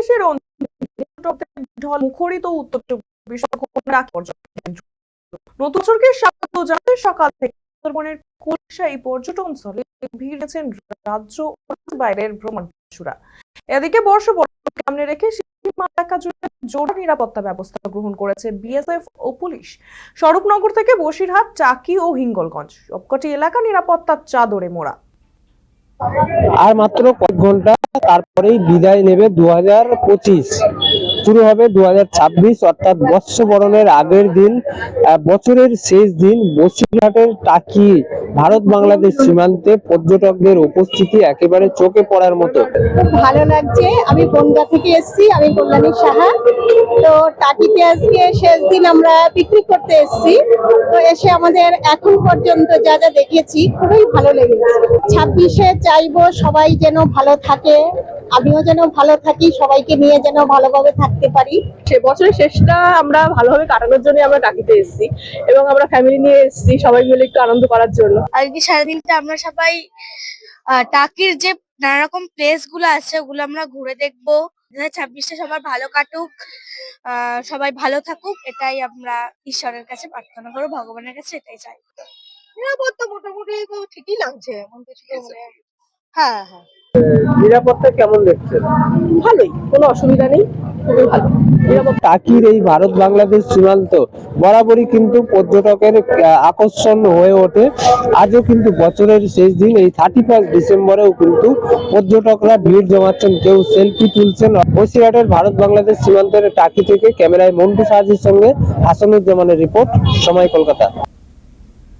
বাংলাদেশের ঢল মুখরিত উত্তর চব্বিশ পরগনা নতুন বছরকে স্বাগত জানাতে সকাল থেকে সুন্দরবনের কুলশাই পর্যটন স্থলে ভিড় দিয়েছেন রাজ্য ও বাইরের ভ্রমণ পিপাসুরা। এদিকে বর্ষবরণকে সামনে রেখে সীমা এলাকা জুড়ে জোর নিরাপত্তা ব্যবস্থা গ্রহণ করেছে বিএসএফ ও পুলিশ। স্বরূপনগর থেকে বসিরহাট, চাকি ও হিঙ্গলগঞ্জ সবকটি এলাকা নিরাপত্তার চাদরে মোড়া। আর মাত্র কয়েক ঘন্টা তারপরেই বিদায় নেবে 2025, শুরু হবে 2026, অর্থাৎ বর্ষবরণের আগের দিন, বছরের শেষ দিন। বসিরহাটের টাকি ভারত বাংলাদেশ সীমান্তে পর্যটকদের উপস্থিতি একেবারে চোখে পড়ার মতো। খুব ভালো লাগছে। আমি বনগা থেকে এসেছি, আমি কল্যাণী সাহা। তো টাকিতে আজকে শেষ দিন আমরা পিকনিক করতে এসেছি। তো এসে আমাদের এখন পর্যন্ত যা যা দেখেছি খুবই ভালো লেগেছে। 26-এ চাইবো সবাই যেন ভালো থাকে, আমিও যেন ভালো থাকি, সবাইকে নিয়ে যেন ভালোভাবে থাকতে পারি। বছরের শেষটা আমরা ভালোভাবে কাটানোর জন্য আমরা টাকিতে এসেছি এবং আমরা ফ্যামিলি নিয়ে এসেছি, সবাই মিলে একটু আনন্দ করার জন্য। আজকে সারাদিনটা আমরা সবাই টাকির যে নানা রকম প্লেস গুলো আছে ওগুলো আমরা ঘুরে দেখবো। 2026টা সবার ভালো কাটুক, সবাই ভালো থাকুক, এটাই আমরা ঈশ্বরের কাছে প্রার্থনা করবো, ভগবানের কাছে এটাই চাই। নিরাপত্তা মোটামুটি তো ঠিকই লাগছে, এমন কিছু হ্যাঁ হ্যাঁ নিরাপত্তা কেমন দেখছেন? ভালোই, কোনো অসুবিধা নেই, খুবই ভালো। টাকির এই ভারত বাংলাদেশ সীমান্ত বরাবরই কিন্তু পর্যটকের আকর্ষণ হয়ে ওঠে। আজও কিন্তু বছরের শেষ দিন, এই 31 ডিসেম্বরেও কিন্তু পর্যটকরা ভিড় জমাচ্ছেন, কেউ সেলফি তুলছেন। বসিরহাটের ভারত বাংলাদেশ সীমান্তের টাকি থেকে ক্যামেরায় মন্টু সাহাজির সঙ্গে হাসানুজ্জামানের রিপোর্ট, সময় কলকাতা।